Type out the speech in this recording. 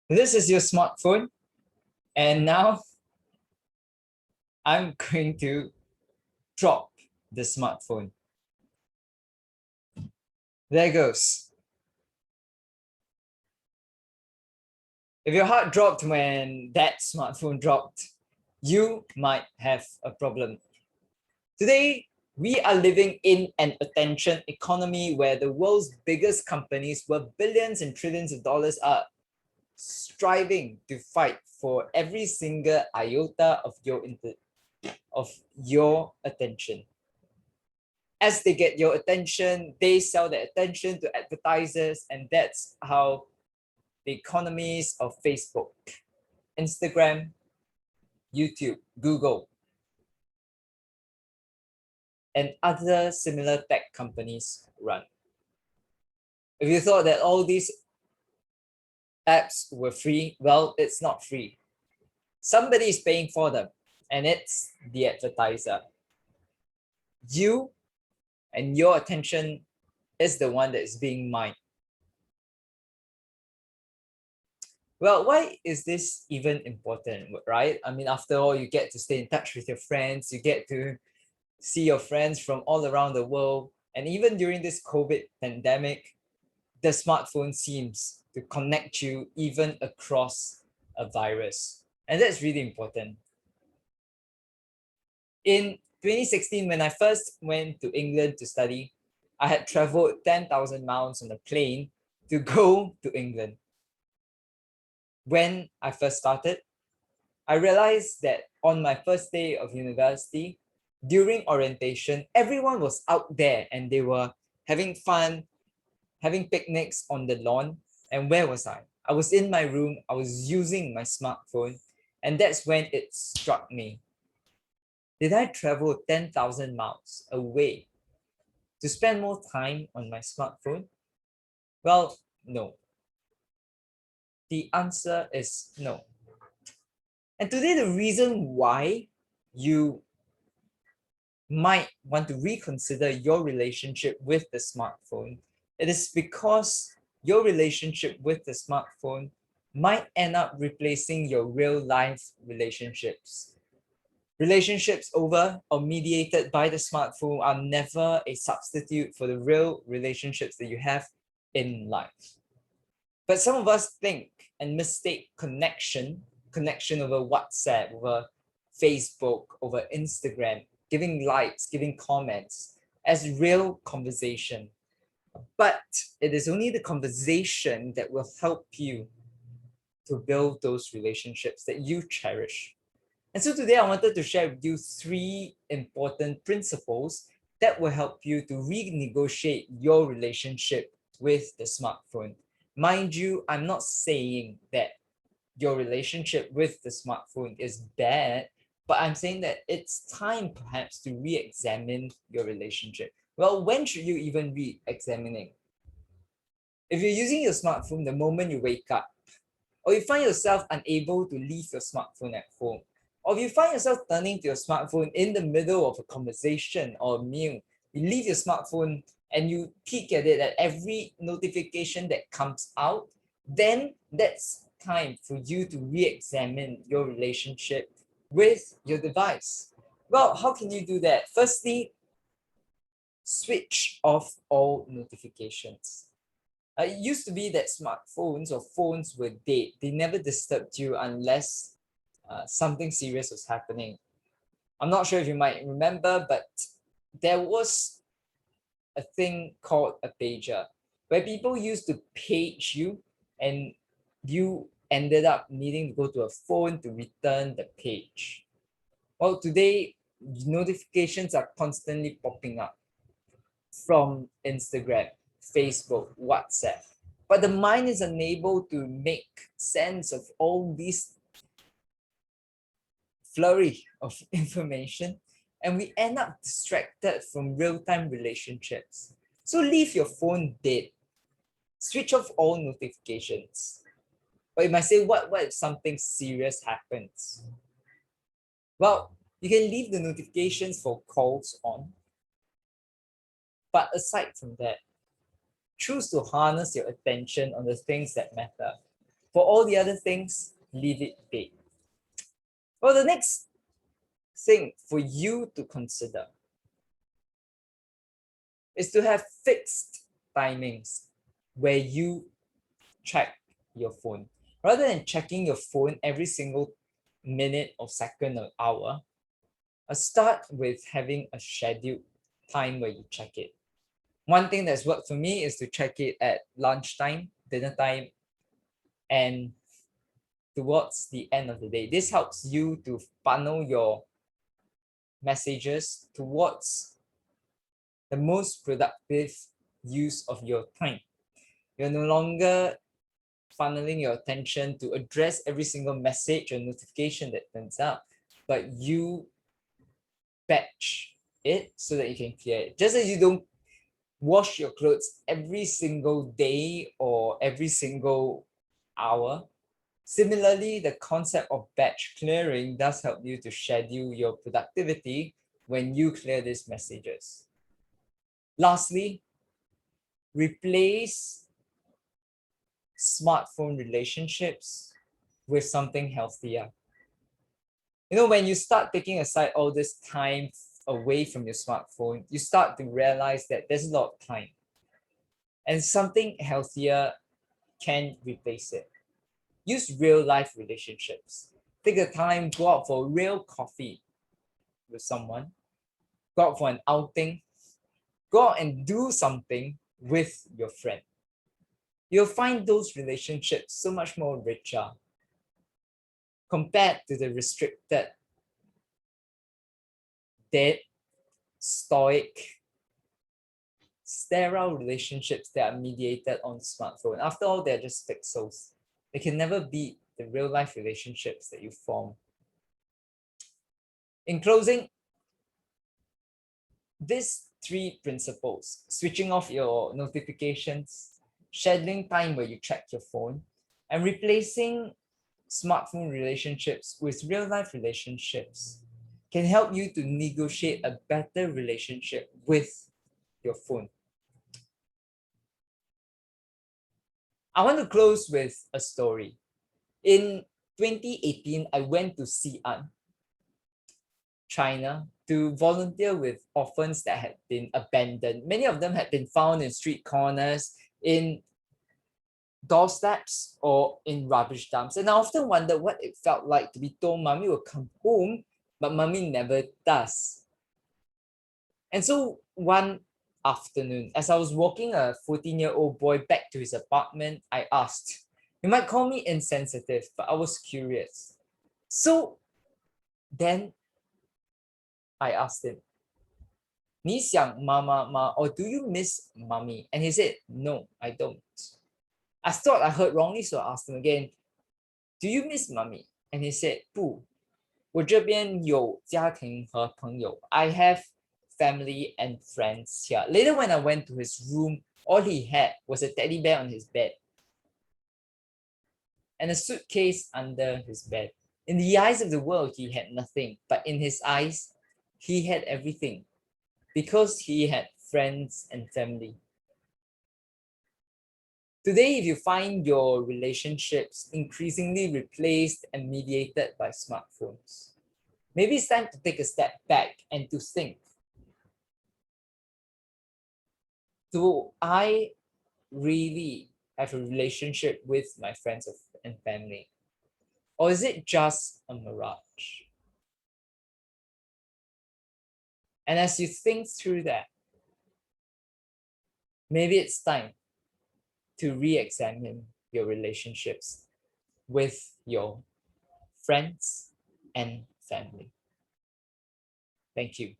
This is your smartphone, and now I'm going to drop the smartphone. There goes. If your heart dropped when that smartphone dropped, you might have a problem. Today, we are living in an attention economy where the world's biggest companies worth billions and trillions of dollars are striving to fight for every single iota of your attention. As they get your attention, they sell their attention to advertisers, and that's how the economies of Facebook, Instagram, YouTube, Google, and other similar tech companies run. If you thought that all these apps were free, well, it's not free. Somebody is paying for them, and it's the advertiser. You and your attention is the one that is being mined. Well, why is this even important, right? I mean, after all, you get to stay in touch with your friends, you get to see your friends from all around the world. And even during this COVID pandemic, the smartphone seems to connect you even across a virus. And that's really important. In 2016, when I first went to England to study, I had traveled 10,000 miles on a plane to go to England. When I first started, I realized that on my first day of university, during orientation, everyone was out there and they were having fun, having picnics on the lawn. And where was I? I was in my room, I was using my smartphone, and that's when it struck me. Did I travel 10,000 miles away to spend more time on my smartphone? Well, no. The answer is no. And today, the reason why you might want to reconsider your relationship with the smartphone, it is because your relationship with the smartphone might end up replacing your real life relationships. Relationships over or mediated by the smartphone are never a substitute for the real relationships that you have in life. But some of us think and mistake connection over WhatsApp, over Facebook, over Instagram, giving likes, giving comments as real conversation. But it is only the conversation that will help you to build those relationships that you cherish. And so today I wanted to share with you 3 important principles that will help you to renegotiate your relationship with the smartphone. Mind you, I'm not saying that your relationship with the smartphone is bad, but I'm saying that it's time perhaps to re-examine your relationship. Well, when should you even be examining? If you're using your smartphone the moment you wake up, or you find yourself unable to leave your smartphone at home, or if you find yourself turning to your smartphone in the middle of a conversation or a meal, you leave your smartphone and you peek at it at every notification that comes out, then that's time for you to re-examine your relationship with your device. Well, how can you do that? Firstly, switch off all notifications. It used to be that smartphones or phones were dead. They never disturbed you unless something serious was happening. I'm not sure if you might remember, but there was a thing called a pager where people used to page you and you ended up needing to go to a phone to return the page. Well, today, notifications are constantly popping up from Instagram, Facebook, WhatsApp. But the mind is unable to make sense of all these flurry of information, and we end up distracted from real-time relationships. So leave your phone dead. Switch off all notifications. But you might say, what if something serious happens? Well, you can leave the notifications for calls on. But aside from that, choose to harness your attention on the things that matter. For all the other things, leave it be. Well, the next thing for you to consider is to have fixed timings where you check your phone. Rather than checking your phone every single minute or second or hour, start with having a scheduled time where you check it. One thing that's worked for me is to check it at lunchtime, dinner time, and towards the end of the day. This helps you to funnel your messages towards the most productive use of your time. You're no longer funneling your attention to address every single message or notification that turns up, but you batch it so that you can clear it. Just as you don't wash your clothes every single day or every single hour, similarly, the concept of batch clearing does help you to schedule your productivity when you clear these messages. Lastly, replace smartphone relationships with something healthier. You know, when you start taking aside all this time away from your smartphone, you start to realize that there's a lot of time. And something healthier can replace it. Use real life relationships. Take the time, go out for a real coffee with someone, go out for an outing, go out and do something with your friend. You'll find those relationships so much more richer compared to the restricted, dead, stoic, sterile relationships that are mediated on smartphone. After all, they're just pixels. They can never beat the real life relationships that you form. In closing, these three principles, switching off your notifications, scheduling time where you check your phone, and replacing smartphone relationships with real life relationships, can help you to negotiate a better relationship with your phone. I want to close with a story. In 2018, I went to Xi'an, China, to volunteer with orphans that had been abandoned. Many of them had been found in street corners, in doorsteps, or in rubbish dumps. And I often wondered what it felt like to be told mommy will come home, but mommy never does. And so one afternoon, as I was walking a 14-year-old boy back to his apartment, I asked, you might call me insensitive, but I was curious. So then I asked him, 你想妈妈吗? Or do you miss mommy? And he said, no, I don't. I thought I heard wrongly, so I asked him again, do you miss mommy? And he said, 不，我这边有家庭和朋友. I have family and friends here. Later, when I went to his room, all he had was a teddy bear on his bed and a suitcase under his bed. In the eyes of the world, he had nothing, but in his eyes, he had everything because he had friends and family. Today, if you find your relationships increasingly replaced and mediated by smartphones, maybe it's time to take a step back and to think, do I really have a relationship with my friends and family? Or is it just a mirage? And as you think through that, maybe it's time to re-examine your relationships with your friends and family. Thank you.